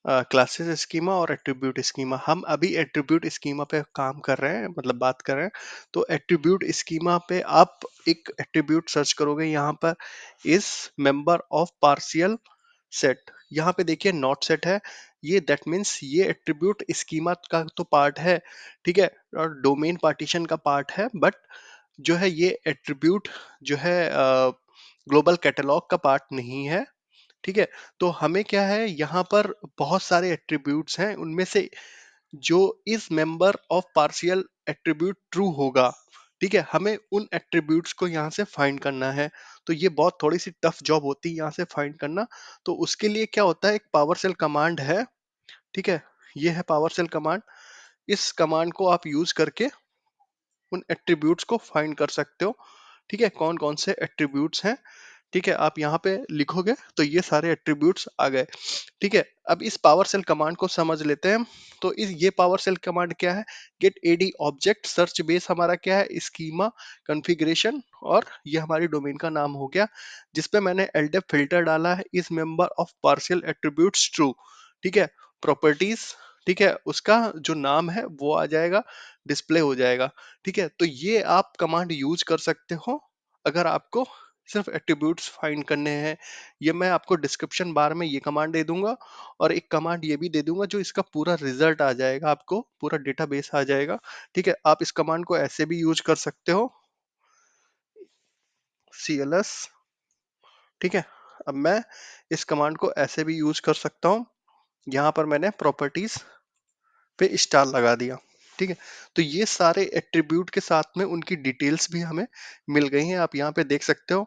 क्लासेस स्कीमा और एट्रीब्यूट स्कीमा। हम अभी एट्रीब्यूट स्कीमा पे काम कर रहे हैं, मतलब बात कर रहे हैं। तो एट्रीब्यूट स्कीमा पे आप एक एट्रीब्यूट सर्च करोगे, यहाँ पर इस मेंबर ऑफ पार्शियल सेट, यहाँ पे देखिए नॉट सेट है। ये दैट मीन्स ये एट्रीब्यूट स्कीमा का तो पार्ट है। ठीक है, और डोमेन पार्टीशन का पार्ट है, बट जो है ये एट्रीब्यूट जो है ग्लोबल कैटलॉग का पार्ट नहीं है। ठीक है, तो हमें क्या है, यहाँ पर बहुत सारे एट्रीब्यूट्स हैं, उनमें से जो इस member of partial attribute true होगा, ठीक है, हमें उन एट्रीब्यूट्स को यहाँ से फाइंड करना है। तो ये बहुत थोड़ी सी टफ जॉब होती है यहाँ से फाइंड करना। तो उसके लिए क्या होता है, एक पावर सेल कमांड है। ठीक है, ये है पावर सेल कमांड। इस कमांड को आप यूज करके उन एट्रीब्यूट्स को फाइंड कर सकते हो। ठीक है, कौन कौन से एट्रीब्यूट्स हैं। ठीक है, आप यहाँ पे लिखोगे तो ये सारे एट्रीब्यूट्स आ गए। ठीक है, अब इस पावर सेल कमांड को समझ लेते हैं। तो इस ये पावर सेल कमांड क्या है? Get AD object search base हमारा क्या है? स्कीमा कॉन्फ़िगरेशन, और ये हमारी डोमेन का नाम हो गया, जिसपे मैंने एलडेप फिल्टर डाला है, इस member of partial attributes true. ठीक है, प्रॉपर्टीज, ठीक है, उसका जो नाम है वो आ जाएगा, डिस्प्ले हो जाएगा। ठीक है, तो ये आप कमांड यूज कर सकते हो अगर आपको सिर्फ एट्रीब्यूट्स फाइंड करने हैं। ये मैं आपको डिस्क्रिप्शन बार में ये कमांड दे दूंगा, और एक कमांड ये भी दे दूंगा जो इसका पूरा रिजल्ट आ जाएगा, आपको पूरा डेटाबेस आ जाएगा। ठीक है, आप इस कमांड को ऐसे भी यूज कर सकते हो, cls। ठीक है, अब मैं इस कमांड को ऐसे भी यूज कर सकता हूँ। यहाँ पर मैंने प्रॉपर्टीज पे स्टार लगा दिया। ठीक है, तो ये सारे एट्रीब्यूट के साथ में उनकी डिटेल्स भी हमें मिल गई हैं। आप यहाँ पे देख सकते हो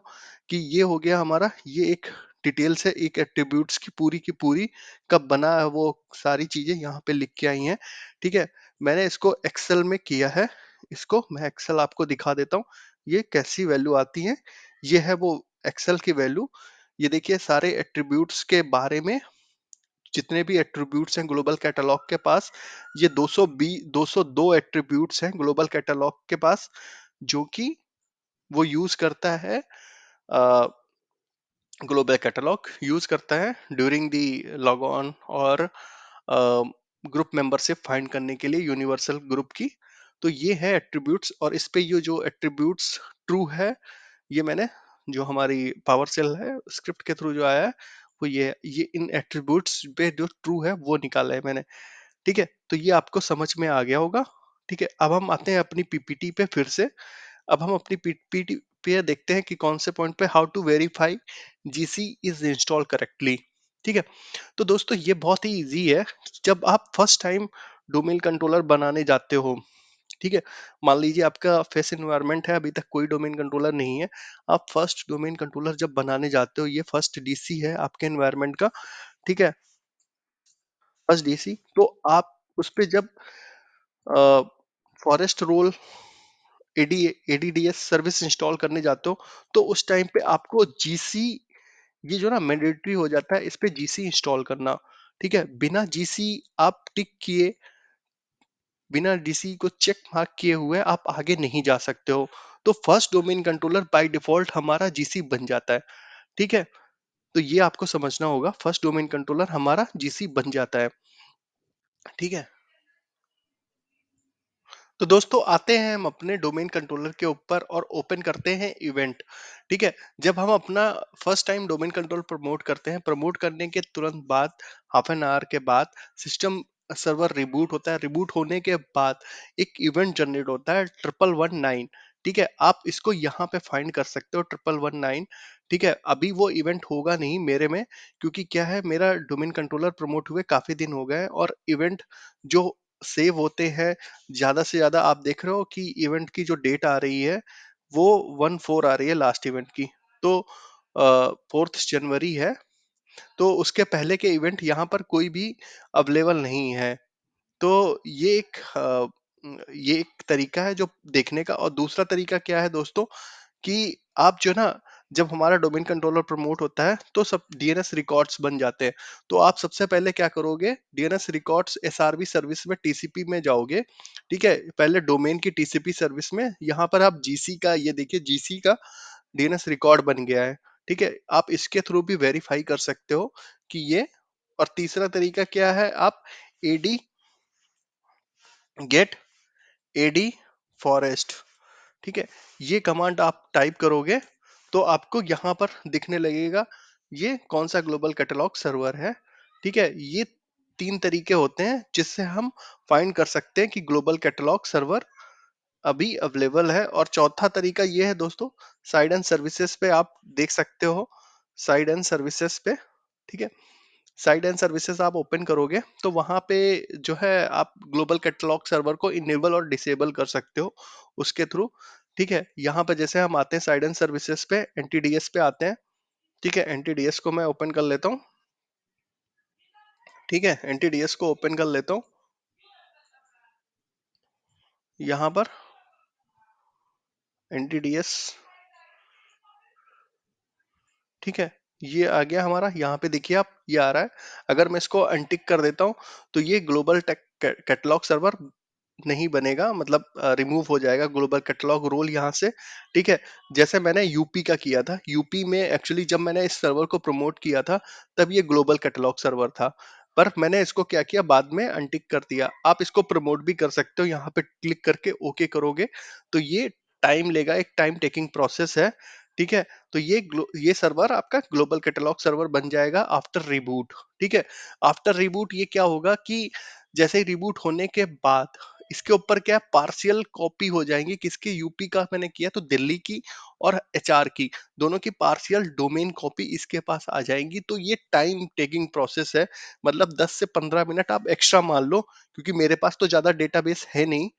कि ये हो गया हमारा, ये एक डिटेल्स है एक एट्रीब्यूट्स की पूरी कब बना है, वो सारी चीजें यहाँ पे लिख के आई हैं। ठीक है, मैंने इसको एक्सेल में किया है। इसको मैं एक्सेल आपको दिखा देता हूँ, ये कैसी वैल्यू आती है ये है वो एक्सेल की वैल्यू। ये देखिए सारे एट्रीब्यूट्स के बारे में, जितने भी एट्रीब्यूट्स हैं ग्लोबल कैटलॉग के पास, ये 202 एट्रीब्यूट्स हैं ग्लोबल कैटलॉग के पास, जो कि वो यूज करता है, ग्लोबल कैटलॉग यूज करता है ड्यूरिंग दी लॉग ऑन और ग्रुप मेंबरशिप फाइंड करने के लिए यूनिवर्सल ग्रुप की। तो ये है एट्रीब्यूट्स, और इस पे ये जो एट्रीब्यूट्स ट्रू है, ये मैंने जो हमारी पावर सेल है स्क्रिप्ट के थ्रू जो आया है वो ये इन एट्रीब्यूट्स पे जो ट्रू है वो निकाला है मैंने। ठीक है, तो ये आपको समझ में आ गया होगा। ठीक है, अब हम आते हैं अपनी पीपीटी पे फिर से। अब हम अपनी पीपीटी पे देखते हैं कि कौन से पॉइंट पे how to verify GC is install correctly. ठीक है, तो दोस्तों ये बहुत ही इजी है। जब आप फर्स्ट टाइम डोमेन कंट्रोलर बनाने जाते हो, ठीक है, मान लीजिए आपका फेस एनवायरनमेंट है, अभी तक कोई डोमेन कंट्रोलर नहीं है, आप फर्स्ट डोमेन कंट्रोलर जब बनाने जाते हो, ये फर्स्ट डीसी है आपके एनवायरनमेंट का। ठीक है, फर्स्ट डीसी, तो आप उस पे जब forest role AD ADDS service install करने जाते हो, तो उस टाइम पे आपको जीसी, ये जो ना मैंडेटरी हो जाता है इस पे जीसी इंस्टॉल करना। ठीक है, बिना जीसी आप टिक किए, बिना डीसी को चेक मार्क किए हुए आप आगे नहीं जा सकते हो। तो first domain controller by default हमारा जीसी बन जाता है। ठीक है, तो ये आपको समझना होगा, फर्स्ट डोमेन कंट्रोलर हमारा जीसी बन जाता है। ठीक है, तो दोस्तों आते हैं हम अपने डोमेन कंट्रोलर के ऊपर और ओपन करते हैं इवेंट। ठीक है, जब हम अपना first time domain control promote करते हैं, प्रमोट करने के तुरंत बाद, हाफ एन आवर के बाद सिस्टम सर्वर रिबूट होता है। रिबूट होने के बाद एक इवेंट जनरेट होता है 1119। ठीक है, आप इसको यहाँ पे फाइंड कर सकते हो 1119। ठीक है, अभी वो इवेंट होगा नहीं मेरे में, क्योंकि क्या है, मेरा डोमेन कंट्रोलर प्रमोट हुए काफी दिन हो गए हैं, और इवेंट जो सेव होते हैं, ज्यादा से ज्यादा आप देख रहे हो कि इवेंट की जो डेट आ रही है वो 1/4 आ रही है लास्ट इवेंट की। तो 4 जनवरी है, तो उसके पहले के इवेंट यहाँ पर कोई भी अवेलेबल नहीं है। तो ये एक तरीका है जो देखने का। और दूसरा तरीका क्या है दोस्तों, कि आप जो ना, जब हमारा डोमेन कंट्रोलर प्रमोट होता है तो सब डीएनएस रिकॉर्ड्स बन जाते हैं। तो आप सबसे पहले क्या करोगे, डीएनएस रिकॉर्ड्स एसआरवी सर्विस में टीसीपी में जाओगे। ठीक है, पहले डोमेन की टीसीपी सर्विस में, यहाँ पर आप जीसी का, ये देखिए जीसी का डीएनएस रिकॉर्ड बन गया है। ठीक है, आप इसके थ्रू भी वेरीफाई कर सकते हो कि ये। और तीसरा तरीका क्या है, आप एडी गेट एडी फॉरेस्ट, ठीक है, ये कमांड आप टाइप करोगे तो आपको यहाँ पर दिखने लगेगा ये कौन सा ग्लोबल कैटलॉग सर्वर है। ठीक है, ये 3 तरीके होते हैं जिससे हम फाइंड कर सकते हैं कि ग्लोबल कैटलॉग सर्वर अभी अवेलेबल है। और चौथा तरीका ये है दोस्तों, साइड एंड सर्विसेज पे आप देख सकते हो, साइड एंड सर्विसेज पे। ठीक है, साइड एंड सर्विसेज आप ओपन करोगे तो वहां पे जो है आप ग्लोबल कैटलॉग सर्वर को इनेबल और डिसेबल कर सकते हो उसके थ्रू। ठीक है, यहाँ पे जैसे हम आते हैं साइड एंड सर्विसेज पे, एनटीडीएस पे आते हैं। ठीक है, एनटीडीएस को मैं ओपन कर लेता हूँ। ठीक है, एनटीडीएस को ओपन कर लेता हूँ यहाँ पर, एनटीडीएस। ठीक है, ये आ गया हमारा, यहाँ पे देखिए आप, ये आ रहा है। अगर मैं इसको अनटिक कर देता हूँ तो ये ग्लोबल कैटलॉग सर्वर नहीं बनेगा, मतलब रिमूव हो जाएगा ग्लोबल कैटलॉग रोल यहाँ से। ठीक है, जैसे मैंने यूपी का किया था, यूपी में एक्चुअली जब मैंने इस सर्वर को प्रमोट किया था तब ये ग्लोबल कैटलॉग सर्वर था, पर मैंने इसको क्या किया, बाद में अनटिक कर दिया। आप इसको प्रमोट भी कर सकते हो, यहाँ पे क्लिक करके ओके करोगे तो ये टाइम लेगा, एक टाइम टेकिंग प्रोसेस है। ठीक है, तो ये सर्वर आपका ग्लोबल कैटलॉग सर्वर बन जाएगा आफ्टर रिबूट। ठीक है, आफ्टर रिबूट ये क्या होगा कि जैसे ही रिबूट होने के बाद इसके ऊपर क्या पार्शियल कॉपी हो जाएंगी, किसकी, यूपी का मैंने किया तो दिल्ली की और एचआर की, दोनों की पार्शियल डोमेन कॉपी इसके पास आ जाएंगी। तो ये टाइम टेकिंग प्रोसेस है, मतलब 10 से 15 मिनट आप एक्स्ट्रा मान लो, क्योंकि मेरे पास तो ज्यादा डेटाबेस है नहीं,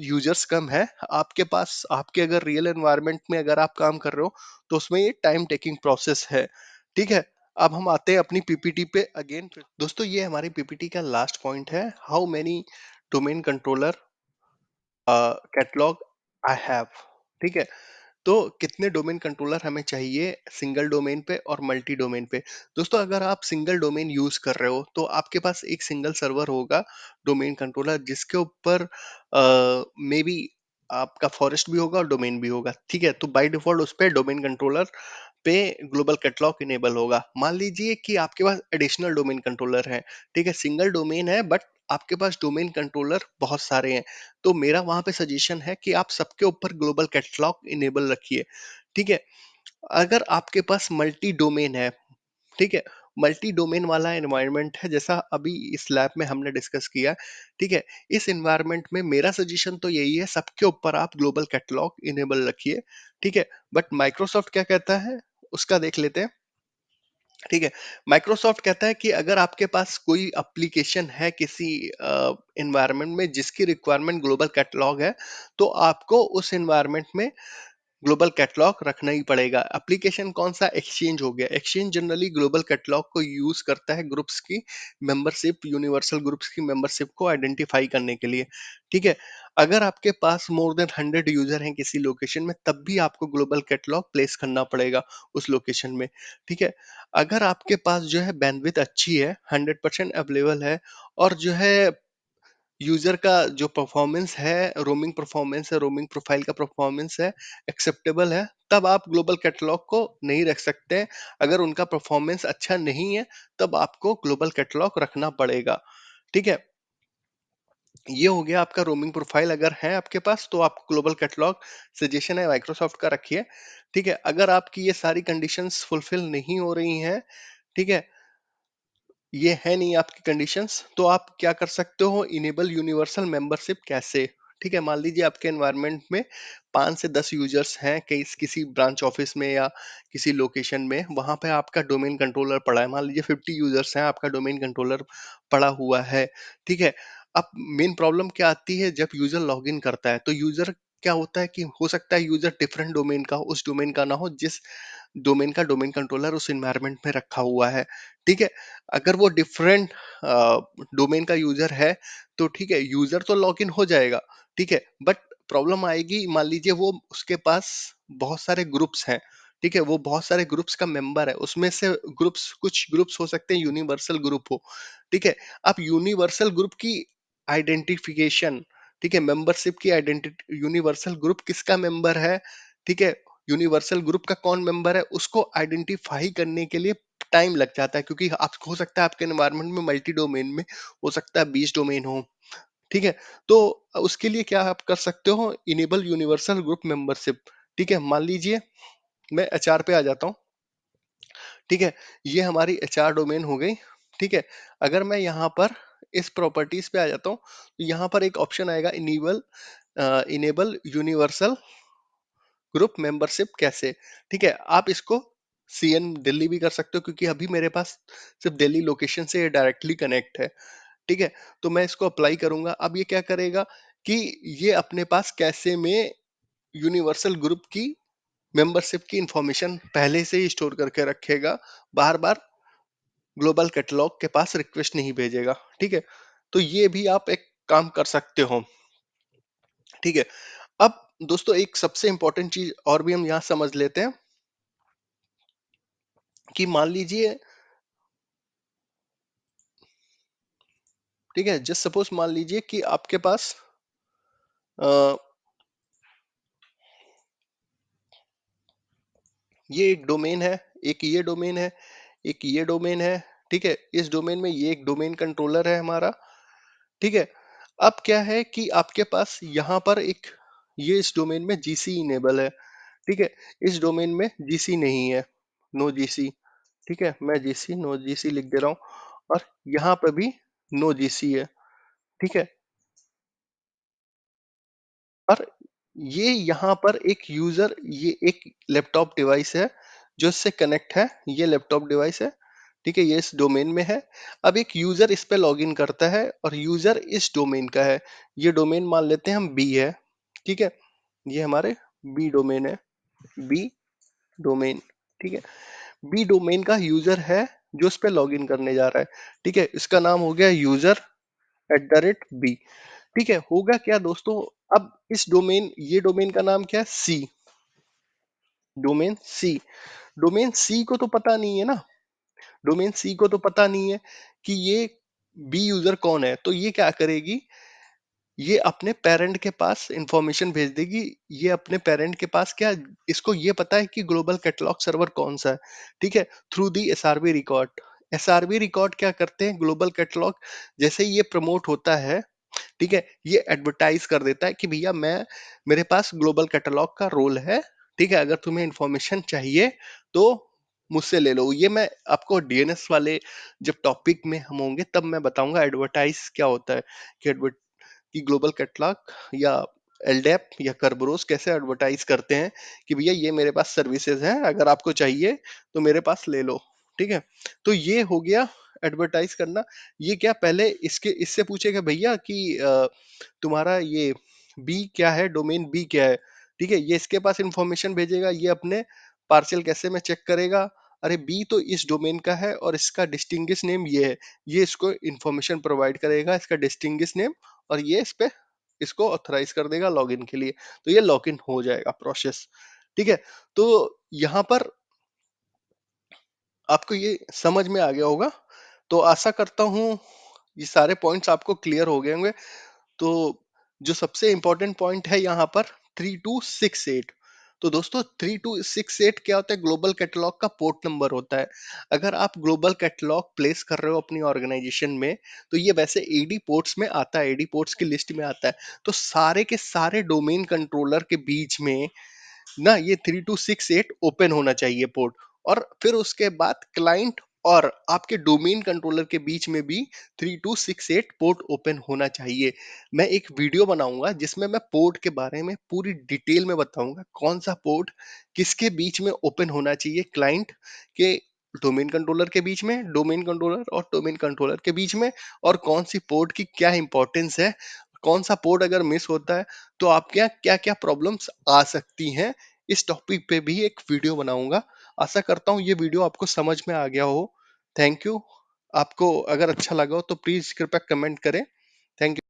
यूजर्स कम है। आपके पास, आपके अगर रियल एनवायरनमेंट में अगर आप काम कर रहे हो तो उसमें ये टाइम टेकिंग प्रोसेस है। ठीक है, अब हम आते हैं अपनी पीपीटी पे अगेन। दोस्तों ये हमारी पीपीटी का लास्ट पॉइंट है, how many domain controller catalogue I have. ठीक है, तो कितने डोमेन कंट्रोलर हमें चाहिए सिंगल डोमेन पे और मल्टी डोमेन पे? दोस्तों, अगर आप सिंगल डोमेन यूज कर रहे हो तो आपके पास एक सिंगल सर्वर होगा डोमेन कंट्रोलर, जिसके ऊपर मे बी आपका फॉरेस्ट भी होगा और डोमेन भी होगा। ठीक है, तो बाय डिफॉल्ट उस पे डोमेन कंट्रोलर पे ग्लोबल कैटलॉग इनेबल होगा। मान लीजिए कि आपके पास एडिशनल डोमेन कंट्रोलर है। ठीक है, सिंगल डोमेन है बट आपके पास डोमेन कंट्रोलर बहुत सारे हैं। तो मेरा वहां पे सजेशन है कि आप सबके ऊपर ग्लोबल कैटलॉग इनेबल रखिए। ठीक है, अगर आपके पास मल्टी डोमेन है, ठीक है, मल्टी डोमेन वाला एनवायरनमेंट है जैसा अभी इस लैब में हमने डिस्कस किया। ठीक है, इस एनवायरनमेंट में मेरा सजेशन तो यही है, सबके ऊपर आप ग्लोबल कैटलॉग इनेबल रखिए। ठीक है, बट माइक्रोसॉफ्ट क्या कहता है उसका देख लेते हैं। ठीक है, माइक्रोसॉफ्ट कहता है कि अगर आपके पास कोई एप्लीकेशन है किसी एनवायरनमेंट में जिसकी रिक्वायरमेंट ग्लोबल कैटलॉग है, तो आपको उस एनवायरनमेंट में ग्लोबल कैटलॉग रखना ही पड़ेगा। एप्लीकेशन कौन सा? एक्सचेंज हो गया। एक्सचेंज जनरली ग्लोबल कैटलॉग को यूज करता है ग्रुप्स की मेंबरशिप, यूनिवर्सल ग्रुप्स की मेंबरशिप को आइडेंटिफाई करने के लिए। ठीक है, अगर आपके पास मोर देन 100 यूजर हैं किसी लोकेशन में, तब भी आपको ग्लोबल कैटलॉग प्लेस करना पड़ेगा उस लोकेशन में। ठीक है, अगर आपके पास जो है बैंडविड्थ अच्छी है, 100% अवेलेबल है, और जो है यूजर का जो परफॉर्मेंस है, रोमिंग परफॉर्मेंस है, रोमिंग प्रोफाइल का परफॉर्मेंस है, एक्सेप्टेबल है, तब आप ग्लोबल कैटलॉग को नहीं रख सकते। अगर उनका परफॉर्मेंस अच्छा नहीं है, तब आपको ग्लोबल कैटलॉग रखना पड़ेगा। ठीक है, ये हो गया आपका रोमिंग प्रोफाइल। अगर है आपके पास तो आप ग्लोबल कैटलॉग, सजेशन है माइक्रोसॉफ्ट का, रखिए। ठीक है, अगर आपकी ये सारी कंडीशंस फुलफिल नहीं हो रही हैं, ठीक है, ये है नहीं आपकी कंडीशंस, तो आप क्या कर सकते हो, इनेबल यूनिवर्सल मेंबरशिप कैसे? ठीक है, मान लीजिए आपके एनवायरनमेंट में 5 से 10 यूजर्स हैं, किसी ब्रांच ऑफिस में या किसी लोकेशन में, वहां पे आपका डोमेन कंट्रोलर पड़ा है। मान लीजिए 50 यूजर्स हैं, आपका डोमेन कंट्रोलर पड़ा हुआ है। ठीक है, अब मेन प्रॉब्लम क्या आती है, जब यूजर लॉग इन करता है तो यूजर क्या होता है कि हो सकता है यूजर डिफरेंट डोमेन का हो, उस डोमेन का ना हो जिस डोमेन का डोमेन कंट्रोलर उस एनवायरनमेंट में रखा हुआ है। ठीक है, अगर वो डिफरेंट डोमेन का यूजर है, तो ठीक है, यूजर तो लॉग इन हो जाएगा। ठीक है, बट प्रॉब्लम आएगी, मान लीजिए वो उसके पास बहुत सारे ग्रुप्स हैं। ठीक है, वो बहुत सारे ग्रुप्स का मेंबर है, उसमें से ग्रुप्स, कुछ ग्रुप्स हो सकते हैं यूनिवर्सल ग्रुप हो। ठीक है, आप यूनिवर्सल ग्रुप की आइडेंटिफिकेशन, ठीक है, मेंबरशिप की आइडेंटिटी, यूनिवर्सल ग्रुप किसका मेंबर है, ठीक है, यूनिवर्सल ग्रुप का कौन मेंबर है, उसको आइडेंटिफाई करने के लिए टाइम लग जाता है, क्योंकि आप हो सकता है आपके एनवायरनमेंट में मल्टी डोमेन में हो सकता है 20 डोमेन हो। ठीक है, तो उसके लिए क्या आप कर सकते हो, इनेबल यूनिवर्सल ग्रुप मेंबरशिप। ठीक है, मान लीजिए मैं एचआर पे आ जाता हूँ। ठीक है, ये हमारी एचआर डोमेन हो गई। ठीक है, अगर मैं यहाँ पर इस प्रॉपर्टीज पे आ जाता हूँ, तो यहाँ पर एक ऑप्शन आएगा, इनेबल यूनिवर्सल ग्रुप मेंबरशिप कैसे। ठीक है, आप इसको सीएन दिल्ली भी कर सकते हो, क्योंकि अभी मेरे पास सिर्फ दिल्ली लोकेशन से ये डायरेक्टली कनेक्ट है। ठीक है, तो मैं इसको अप्लाई करूंगा। अब ये क्या करेगा कि ये अपने पास कैसे में यूनिवर्सल ग्रुप की मेंबरशिप की इंफॉर्मेशन पहले से ही स्टोर करके रखेगा, बार बार ग्लोबल कैटलॉग के पास रिक्वेस्ट नहीं भेजेगा। ठीक है, तो ये भी आप एक काम कर सकते हो। ठीक है, अब दोस्तों एक सबसे इंपॉर्टेंट चीज और भी हम यहाँ समझ लेते हैं कि मान लीजिए, ठीक है, जस्ट सपोज मान लीजिए कि आपके पास अ, ये एक डोमेन है, एक ये डोमेन है, एक ये डोमेन है। ठीक है, इस डोमेन में ये एक डोमेन कंट्रोलर है हमारा। ठीक है, अब क्या है कि आपके पास यहाँ पर एक, ये इस डोमेन में जीसी इनेबल है। ठीक है, इस डोमेन में जीसी नहीं है, नो जीसी। ठीक है, मैं जीसी, नो जीसी लिख दे रहा हूँ, और यहाँ पर भी नो जीसी है। ठीक है, और ये यहाँ पर एक यूजर, ये एक लैपटॉप डिवाइस है जो इससे कनेक्ट है, ये लैपटॉप डिवाइस है। ठीक है, ये इस डोमेन में है। अब एक यूजर इस पे लॉगिन करता है और यूजर इस डोमेन का है। ये डोमेन मान लेते हैं हम बी है। ठीक है, ये हमारे बी डोमेन है, बी डोमेन। ठीक है, बी डोमेन का यूजर है जो इस पे लॉगिन करने जा रहा है। ठीक है, इसका नाम हो गया user at the rate B. ठीक है, होगा क्या दोस्तों, अब इस डोमेन, ये डोमेन का नाम क्या है, सी। डोमेन सी, डोमेन सी को तो पता नहीं है ना, डोमेन सी को तो पता नहीं है कि ये बी यूजर कौन है, तो ये क्या करेगी, ये अपने पेरेंट के पास इंफॉर्मेशन भेज देगी। ये अपने पेरेंट के पास क्या, इसको ये पता है कि ग्लोबल कैटलॉग सर्वर कौन सा है, ठीक है, through the SRB record. SRB record क्या करते हैं, ग्लोबल कैटलॉग जैसे ही ये प्रमोट होता है, ठीक है, ये एडवर्टाइज कर देता है कि भैया मैं, मेरे पास ग्लोबल कैटलॉग का रोल है, ठीक है, अगर तुम्हें इंफॉर्मेशन चाहिए तो मुझसे ले लो। ये मैं आपको डीएनएस वाले जब टॉपिक में हम होंगे तब मैं बताऊंगा एडवर्टाइज क्या होता है, कि कि ग्लोबल कैटलॉग या एलडेप या कर्बरोस कैसे एडवर्टाइज करते हैं कि भैया ये मेरे पास सर्विसेज हैं, अगर आपको चाहिए तो मेरे पास ले लो, ठीक है। तो ये हो गया एडवर्टाइज करना। ये क्या, पहले इसके इससे पूछेगा भैया कि तुम्हारा ये बी क्या है, डोमेन बी क्या है, ठीक है, ये इसके पास इंफॉर्मेशन भेजेगा, ये अपने पार्शियल कैसे में चेक करेगा, अरे बी तो इस डोमेन का है और इसका डिस्टिंग्विश नेम ये है, ये इसको इंफॉर्मेशन प्रोवाइड करेगा, इसका डिस्टिंग्विश नेम, और ये इस पे इसको ऑथराइज कर देगा लॉगिन के लिए, तो ये लॉगिन हो जाएगा प्रोसेस, ठीक है। तो यहाँ पर आपको ये समझ में आ गया होगा, तो आशा करता हूँ ये सारे पॉइंट्स आपको क्लियर हो गए होंगे। तो जो सबसे इंपॉर्टेंट पॉइंट है यहाँ पर 3268, तो दोस्तों 3268 क्या होता है, ग्लोबल कैटलॉग का पोर्ट नंबर होता है। अगर आप ग्लोबल कैटलॉग प्लेस कर रहे हो अपनी ऑर्गेनाइजेशन में, तो ये वैसे एडी पोर्ट्स में आता है, एडी पोर्ट्स की लिस्ट में आता है, तो सारे के सारे डोमेन कंट्रोलर के बीच में ना ये 3268 ओपन होना चाहिए पोर्ट, और फिर उसके बाद क्लाइंट और आपके डोमेन कंट्रोलर के बीच में भी 3268 पोर्ट ओपन होना चाहिए। मैं एक वीडियो बनाऊंगा जिसमें मैं पोर्ट के बारे में पूरी डिटेल में बताऊंगा, कौन सा पोर्ट किसके बीच में ओपन होना चाहिए, क्लाइंट के डोमेन कंट्रोलर के बीच में, डोमेन कंट्रोलर और डोमेन कंट्रोलर के बीच में, और कौन सी पोर्ट की क्या इंपॉर्टेंस है, कौन सा पोर्ट अगर मिस होता है तो आपके यहाँ क्या क्या प्रॉब्लम्स आ सकती हैं। इस टॉपिक पे भी एक वीडियो बनाऊंगा। आशा करता हूँ ये वीडियो आपको समझ में आ गया हो। Thank you. आपको अगर अच्छा लगा हो तो प्लीज कृपया कमेंट करें। Thank you.